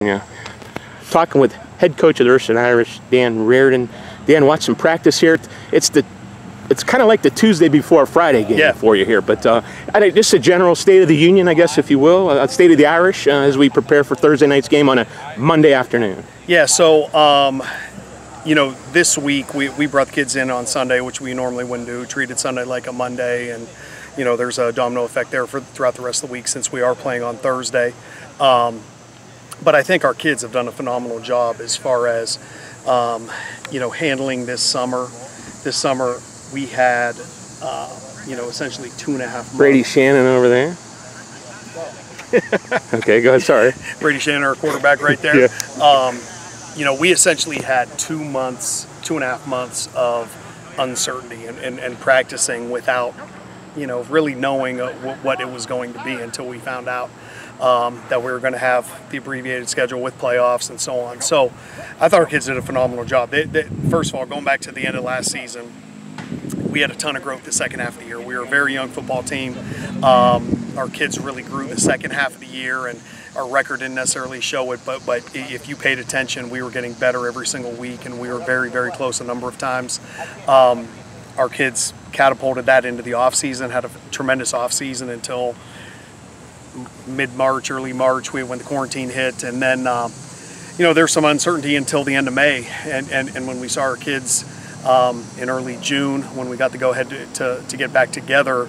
Yeah. Talking with head coach of the Ursuline Irish, Dan Reardon. Dan, watch some practice here. It's kind of like the Tuesday before Friday game for you here, but I think just a general state of the union, I guess, if you will, state of the Irish as we prepare for Thursday night's game on a Monday afternoon. Yeah, so you know, this week we brought the kids in on Sunday, which we normally wouldn't do. Treated Sunday like a Monday, and you know, there's a domino effect there throughout the rest of the week since we are playing on Thursday. But I think our kids have done a phenomenal job as far as you know, handling this summer. This summer we had you know, essentially 2.5 months. Brady Shannon over there. Okay, go ahead. Sorry. Brady Shannon, our quarterback, right there. Yeah. You know, we essentially had 2.5 months of uncertainty and practicing without, you know, really knowing what it was going to be until we found out that we were going to have the abbreviated schedule with playoffs and so on. So I thought our kids did a phenomenal job. First of all, going back to the end of last season, we had a ton of growth the second half of the year. We were a very young football team. Our kids really grew the second half of the year, and our record didn't necessarily show it, but if you paid attention, we were getting better every single week, and we were very, very close a number of times. Our kids catapulted that into the off season, had a tremendous off season until mid-March, early March, when the quarantine hit, and then you know, there's some uncertainty until the end of May, and when we saw our kids in early June, when we got the go-ahead to get back together,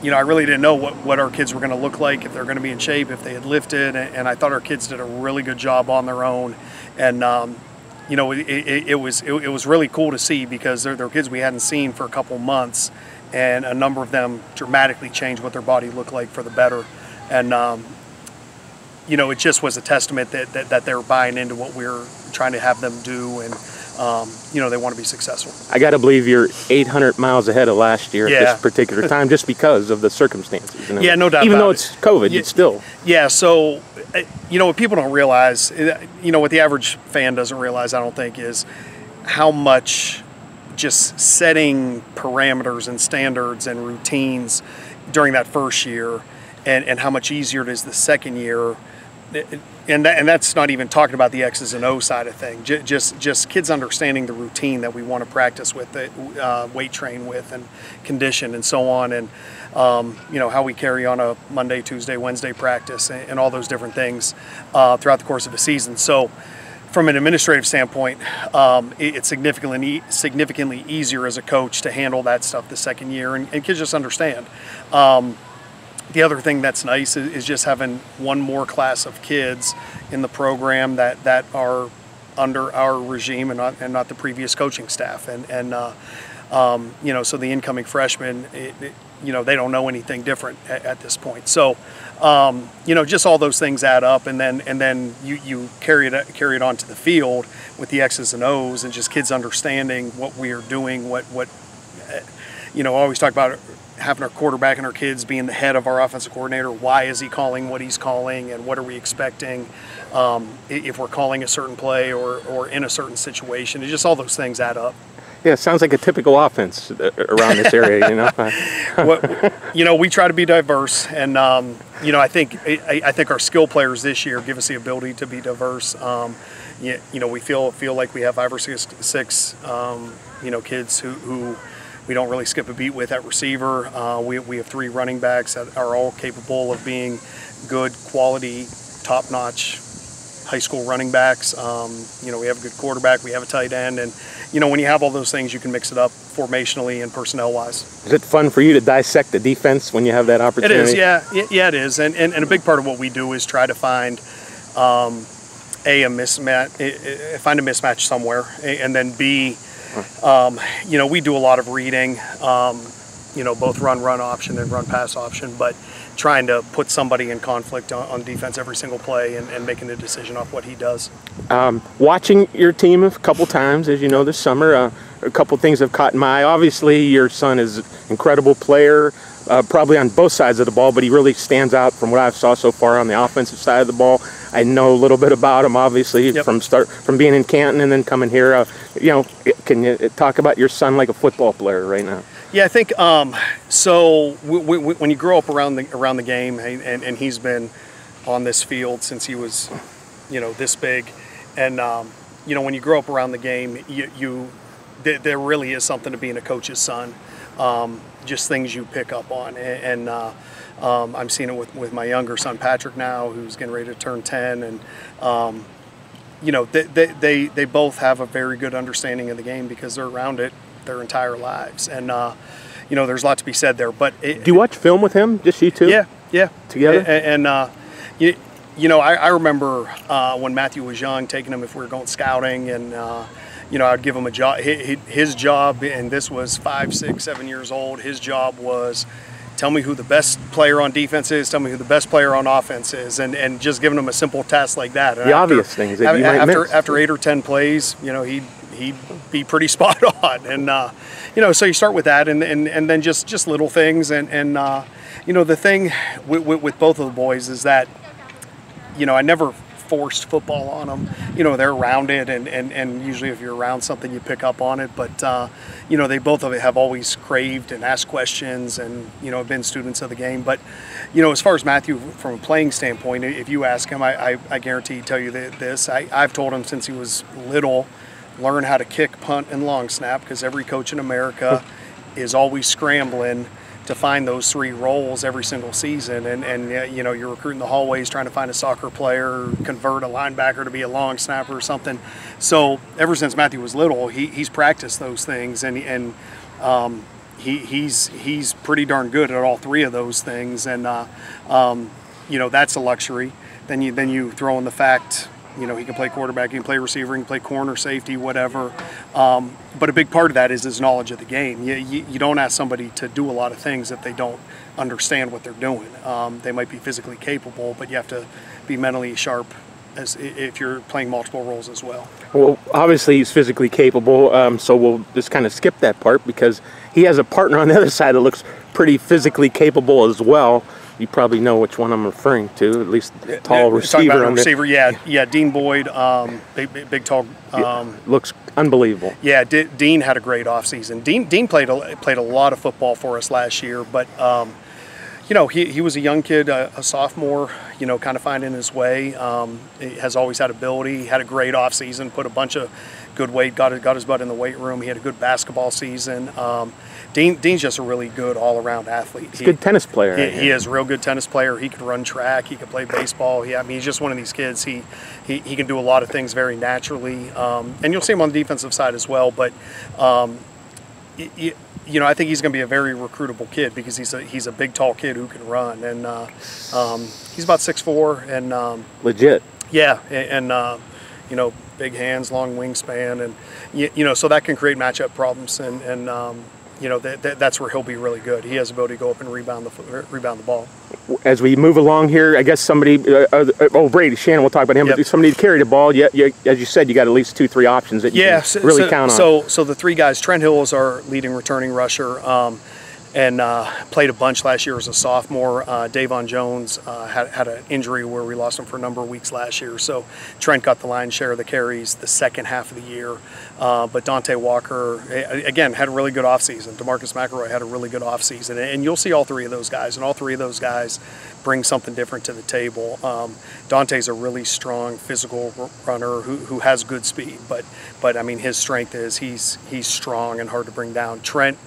you know, I really didn't know what our kids were going to look like, if they're going to be in shape, if they had lifted, and I thought our kids did a really good job on their own, and you know, it was really cool to see, because they're kids we hadn't seen for a couple months, and a number of them dramatically changed what their body looked like for the better, and you know, it just was a testament that they're buying into what we're trying to have them do, and you know, they want to be successful. I got to believe you're 800 miles ahead of last year at this particular time, just because of the circumstances. You know? Yeah, no doubt. Even though it's COVID, it's still. Yeah, so, you know, what people don't realize, you know, what the average fan doesn't realize, I don't think, is how much just setting parameters and standards and routines during that first year, and how much easier it is the second year. And that's not even talking about the X's and O's side of things. Just kids understanding the routine that we want to practice with, weight train with, and condition and so on, and you know, how we carry on a Monday, Tuesday, Wednesday practice, and all those different things throughout the course of a season. So, from an administrative standpoint, it's significantly easier as a coach to handle that stuff the second year, and kids just understand. The other thing that's nice is just having one more class of kids in the program that are under our regime and not the previous coaching staff, and you know, so the incoming freshmen, you know, they don't know anything different at this point. So you know, just all those things add up, and then you carry it onto the field with the X's and O's, and just kids understanding what we are doing, what you know, I always talk about having our quarterback and our kids being the head of our offensive coordinator. Why is he calling what he's calling, and what are we expecting if we're calling a certain play or in a certain situation? It's just all those things add up. Yeah, it sounds like a typical offense around this area, you know. You know, we try to be diverse, and you know, I think our skill players this year give us the ability to be diverse. You know, we feel like we have 5 or 6 you know, kids who we don't really skip a beat with at receiver. We have 3 running backs that are all capable of being good, quality, top-notch high school running backs. You know, we have a good quarterback, we have a tight end, and you know, when you have all those things, you can mix it up formationally and personnel-wise. Is it fun for you to dissect the defense when you have that opportunity? It is, yeah, it is, and a big part of what we do is try to find a mismatch, find a mismatch somewhere, and then B, you know, we do a lot of reading, you know, both run option and run pass option, but trying to put somebody in conflict on defense every single play, and making a decision off what he does. Watching your team a couple times, as you know, this summer, a couple things have caught my eye. Obviously, your son is an incredible player, probably on both sides of the ball, but he really stands out from what I've saw so far on the offensive side of the ball. I know a little bit about him, obviously, from being in Canton and then coming here. You know, can you talk about your son like a football player right now? Yeah, I think so. When you grow up around the game, and he's been on this field since he was this big, and when you grow up around the game, there really is something to being a coach's son. Just things you pick up on, and I'm seeing it with my younger son Patrick now, who's getting ready to turn 10, and they both have a very good understanding of the game because they're around it their entire lives, and there's a lot to be said there. But do you watch film with him? Just you two? Yeah, together. And I remember when Matthew was young, taking him if we were going scouting, and I'd give him a job. His job, and this was 5, 6, 7 years old. His job was, tell me who the best player on defense is, tell me who the best player on offense is, and just giving him a simple task like that. And obvious things that you might miss. After 8 or 10 plays, he'd be pretty spot on. And so you start with that, and then just little things, and the thing with both of the boys is that I never forced football on them. They're around it, and usually if you're around something, you pick up on it. But they both have always craved and asked questions, and have been students of the game. But as far as Matthew, from a playing standpoint, if you ask him, I guarantee he'd tell you this. I've told him since he was little, learn how to kick, punt, and long snap, because every coach in America is always scrambling to find those 3 roles every single season, and you're recruiting the hallways trying to find a soccer player, convert a linebacker to be a long snapper or something. So ever since Matthew was little, he's practiced those things, and he's pretty darn good at all 3 of those things, and that's a luxury. Then you throw in the fact, he can play quarterback, he can play receiver, he can play corner, safety, whatever. But a big part of that is his knowledge of the game. You don't ask somebody to do a lot of things if they don't understand what they're doing. They might be physically capable, but you have to be mentally sharp as if you're playing multiple roles as well. Well, obviously he's physically capable, so we'll just kind of skip that part because he has a partner on the other side that looks pretty physically capable as well. You probably know which one I'm referring to, at least tall receiver. Receiver, yeah, Dean Boyd, big tall. Looks unbelievable. Yeah, Dean had a great offseason. Dean played a lot of football for us last year, but he was a young kid, a sophomore, kind of finding his way. He has always had ability. He had a great offseason, put a bunch of good weight, got his butt in the weight room. He had a good basketball season. Dean's just a really good all-around athlete. He's a good tennis player. He is a real good tennis player. He can run track. He can play baseball. He's just one of these kids. He can do a lot of things very naturally. And you'll see him on the defensive side as well. But I think he's going to be a very recruitable kid because he's a big, tall kid who can run. And he's about 6'4", and legit. Yeah, and big hands, long wingspan, and so that can create matchup problems, and that's where he'll be really good. He has the ability to go up and rebound the ball. As we move along here, I guess somebody, Brady Shannon, we'll talk about him, but somebody to carry the ball. As you said, you got at least 2-3 options that you can really count on. So the 3 guys, Trent Hill is our leading returning rusher. And played a bunch last year as a sophomore. Davon Jones had an injury where we lost him for a number of weeks last year. So Trent got the lion's share of the carries the second half of the year. But Dante Walker, again, had a really good offseason. DeMarcus McElroy had a really good offseason. And you'll see all 3 of those guys. And all 3 of those guys bring something different to the table. Dante's a really strong physical runner who has good speed. But I mean, his strength is he's strong and hard to bring down. Trent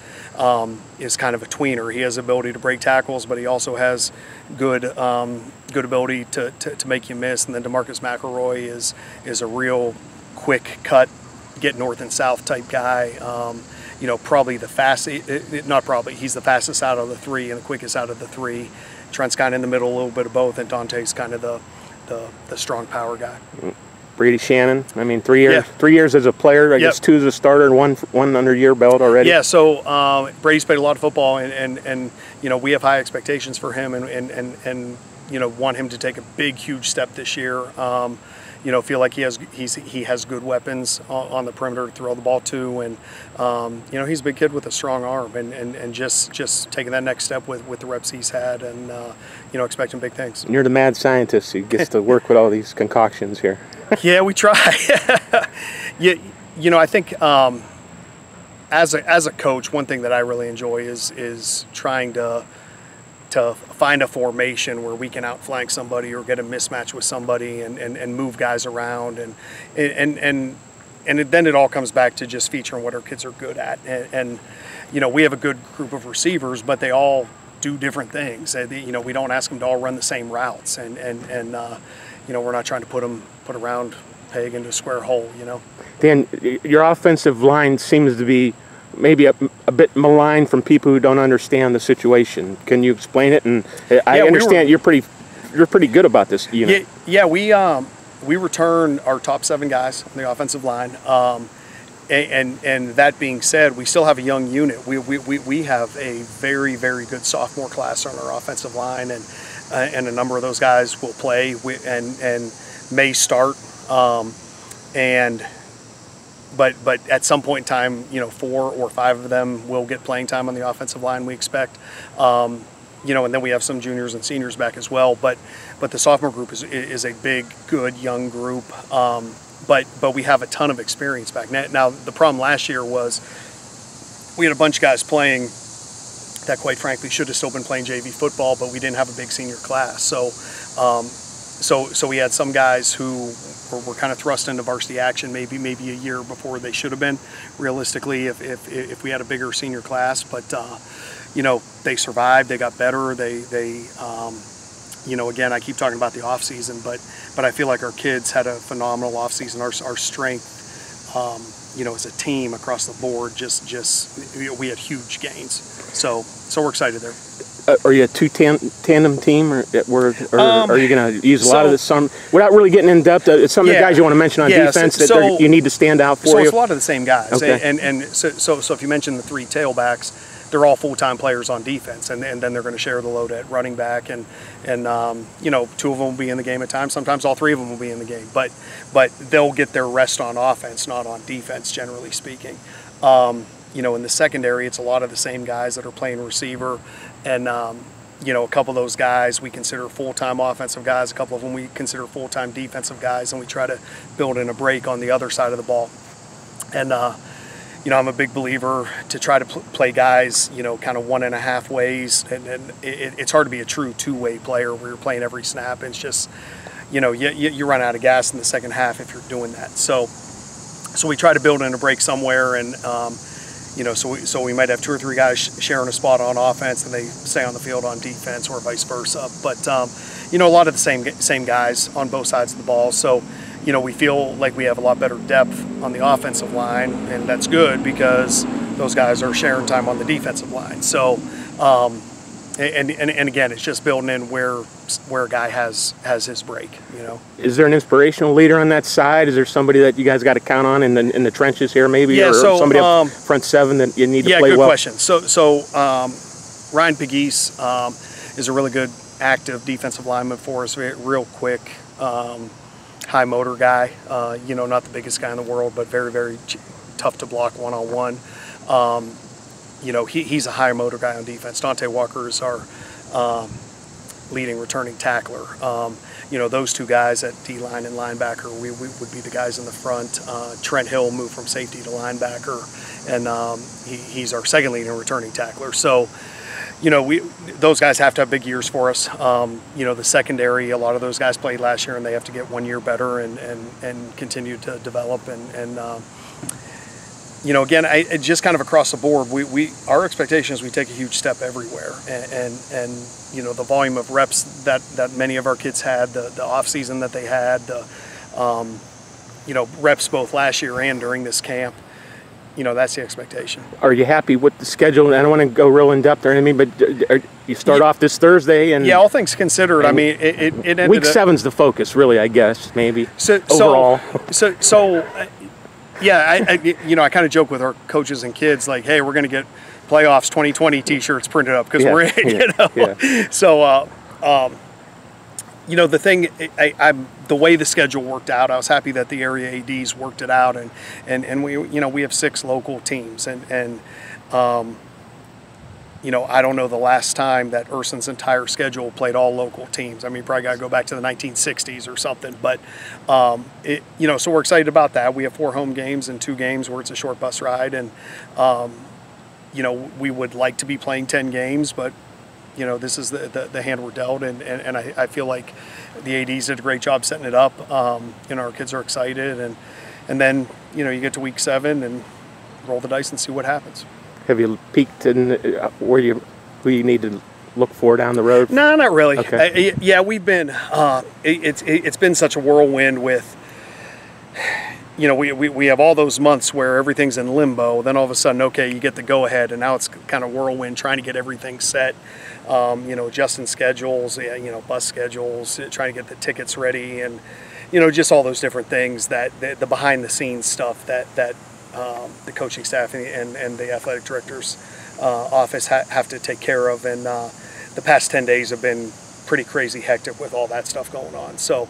is kind of a tweener. He has the ability to break tackles, but he also has good ability to make you miss. And then DeMarcus McElroy is a real quick cut, get north and south type guy. Probably the fastest, not probably, he's the fastest out of the 3 and the quickest out of the 3. Trent's kind of in the middle, a little bit of both, and Dante's kind of the strong power guy. Brady Shannon, I mean, 3 years, 3 years as a player, I guess 2 as a starter, and one under your belt already. Yeah, so Brady's played a lot of football, and we have high expectations for him, and want him to take a big, huge step this year. Feel like he has good weapons on the perimeter to throw the ball to, and he's a big kid with a strong arm, and just taking that next step with the reps he's had, and expecting big things. And you're the mad scientist who gets to work with all these concoctions here. Yeah, we try. I think as a coach, one thing that I really enjoy is trying to find a formation where we can outflank somebody or get a mismatch with somebody and move guys around and then it all comes back to just featuring what our kids are good at. And you know, we have a good group of receivers, but they all do different things. You know, we don't ask them to all run the same routes, and you know, we're not trying to put a round peg into a square hole. You know. Dan, your offensive line seems to be maybe a bit maligned from people who don't understand the situation. Can you explain it? And I understand you're pretty good about this unit. Yeah, we return our top 7 guys on the offensive line. And that being said, we still have a young unit. We have a very, very good sophomore class on our offensive line, and a number of those guys will play and may start. But at some point in time, you know, 4 or 5 of them will get playing time on the offensive line, we expect. You know, and then we have some juniors and seniors back as well. But the sophomore group is a big, good young group. But we have a ton of experience back now. The problem last year was we had a bunch of guys playing that, quite frankly, should have still been playing JV football, but we didn't have a big senior class. So we had some guys who were kind of thrust into varsity action maybe a year before they should have been, realistically, if we had a bigger senior class. But you know, they survived. They got better. They you know, again, I keep talking about the off season, but I feel like our kids had a phenomenal off season. Our strength, you know, as a team across the board, we had huge gains. So we're excited there. Are you a tandem team, or are you going to use a lot of this? Without really getting in depth, some of the guys you want to mention on defense that you need to stand out for. So you? it's a lot of the same guys. Okay. And so if you mention the 3 tailbacks, they're all full-time players on defense, and then they're going to share the load at running back, and you know, 2 of them will be in the game at times. Sometimes all 3 of them will be in the game, but they'll get their rest on offense, not on defense, generally speaking. You know, in the secondary, it's a lot of the same guys that are playing receiver, and you know, a couple of those guys we consider full-time offensive guys, a couple of them we consider full-time defensive guys, and we try to build in a break on the other side of the ball. And you know, I'm a big believer to try to play guys, you know, kind of 1.5 ways, and it's hard to be a true 2-way player where you're playing every snap. It's just, you know, you run out of gas in the second half if you're doing that. So we try to build in a break somewhere, and you know, so we might have 2 or 3 guys sharing a spot on offense, and they stay on the field on defense, or vice versa. But you know, a lot of the same guys on both sides of the ball. So you know, we feel like we have a lot better depth on the offensive line, and that's good because those guys are sharing time on the defensive line. So, and again, it's just building in where a guy has his break. You know, is there an inspirational leader on that side? Is there somebody that you guys got to count on in the trenches here, maybe, or somebody up front 7 that you need to play well? Yeah, good question. So Ryan Pegues is a really good active defensive lineman for us, real quick. High motor guy, you know, not the biggest guy in the world, but very, very tough to block one-on-one. You know, he's a high motor guy on defense. Dante Walker is our leading returning tackler. You know, those 2 guys at D-line and linebacker, we would be the guys in the front. Trent Hill moved from safety to linebacker, and he's our second leading returning tackler. So, you know, those guys have to have big years for us. You know, the secondary, a lot of those guys played last year, and they have to get 1 year better and continue to develop. And you know, again, just kind of across the board, our expectation is we take a huge step everywhere. And you know, the volume of reps that many of our kids had, the off season that they had, you know, reps both last year and during this camp. You know, that's the expectation. Are you happy with the schedule? I don't want to go real in depth or anything, but you start off this Thursday, and all things considered, I mean, it ended week 7's the focus, really, I guess, maybe overall. Yeah, you know, I kind of joke with our coaches and kids, like, hey, we're going to get playoffs 2020 T-shirts printed up because we're in, you know. Yeah. So, you know, the thing, the way the schedule worked out, I was happy that the area ADs worked it out, and we, you know, we have 6 local teams, and you know, I don't know the last time that Ursuline's entire schedule played all local teams. I mean, you probably got to go back to the 1960s or something, but you know, so we're excited about that. We have 4 home games and 2 games where it's a short bus ride, and you know, we would like to be playing 10 games, but this is the hand we're dealt, and I feel like the ADs did a great job setting it up. Our kids are excited, and then you get to week 7 and roll the dice and see what happens. Have you peaked in who you need to look for down the road? No, not really. Okay. Yeah, we've been. It's been such a whirlwind with. We have all those months where everything's in limbo. Then all of a sudden, okay, you get the go ahead, and now it's kind of whirlwind trying to get everything set. Adjusting schedules, bus schedules, trying to get the tickets ready, and just all those different things that the behind the scenes stuff that the coaching staff and the athletic director's office have to take care of. And the past 10 days have been pretty crazy hectic with all that stuff going on. So.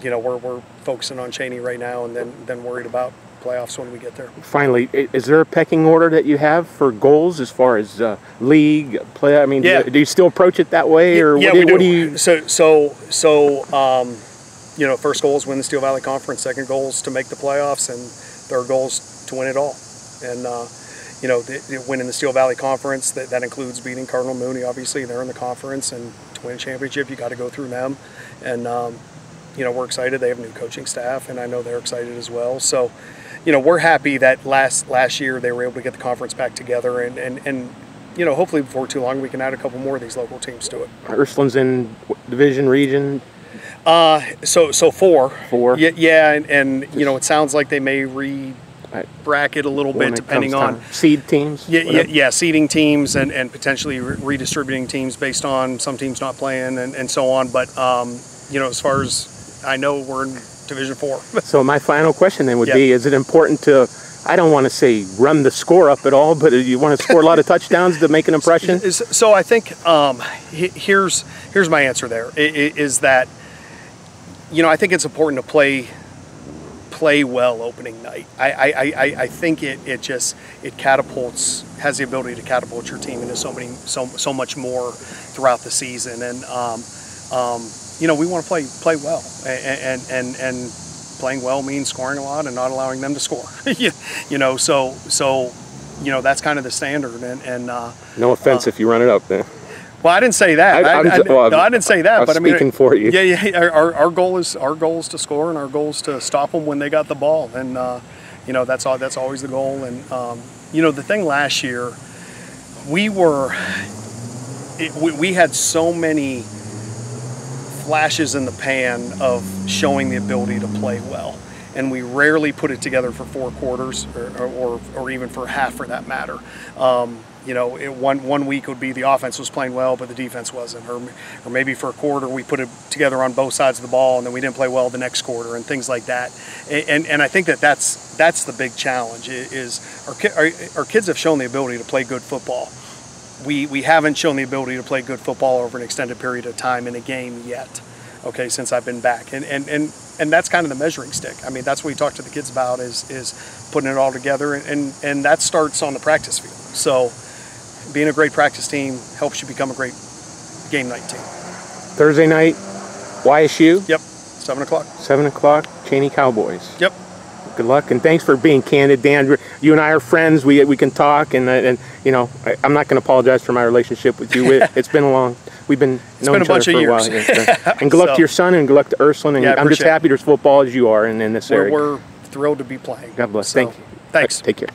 We're focusing on Cheney right now, and then worried about playoffs when we get there. Finally, is there a pecking order that you have for goals as far as league play? I mean, yeah. Do you still approach it that way, or yeah, what do you? First goal is win the Steel Valley Conference. Second goal is to make the playoffs, and third goal is to win it all. And winning the Steel Valley Conference, that includes beating Cardinal Mooney. Obviously, they're in the conference, and to win a championship, you got to go through them. And we're excited. They have a new coaching staff, and I know they're excited as well. So, we're happy that last year they were able to get the conference back together, and hopefully before too long we can add a couple more of these local teams to it. Ursuline's in division, region? So 4. 4? Yeah, and it sounds like they may bracket a little bit depending on seed teams. Yeah, seeding teams and potentially redistributing teams based on some teams not playing and so on. But as far as I know, we're in Division 4. So my final question then would be: is it important to, I don't want to say run the score up at all, but you want to score a lot of touchdowns to make an impression? So I think here's my answer there. Is that I think it's important to play well opening night. I think it has the ability to catapult your team into so much more throughout the season, and we want to play well, and playing well means scoring a lot and not allowing them to score. So that's kind of the standard, and no offense if you run it up then. Well, I didn't say that. I didn't say that. But speaking for you. Yeah. Our goal is to score, and our goal is to stop them when they got the ball, and that's always the goal. And the thing last year, we had so many flashes in the pan of showing the ability to play well, and we rarely put it together for 4 quarters or even for half, for that matter. One week would be the offense was playing well, but the defense wasn't, or maybe for a quarter we put it together on both sides of the ball, and then we didn't play well the next quarter, and things like that. And I think that's the big challenge. Is our kids have shown the ability to play good football. We haven't shown the ability to play good football over an extended period of time in a game yet, okay, since I've been back. And that's kind of the measuring stick. I mean, that's what we talk to the kids about, is putting it all together, and that starts on the practice field. So being a great practice team helps you become a great game night team. Thursday night, YSU? Yep, 7 o'clock. 7 o'clock, Cheney Cowboys. Yep. Good luck, and thanks for being candid, Dan. You and I are friends. We can talk, and I'm not going to apologize for my relationship with you. It's been we've been known each other for a while. And good luck to your son, and good luck to Ursuline. And I'm just happy there's football as you are in this area. We're thrilled to be playing. God bless. So, thank you. Thanks. Take care.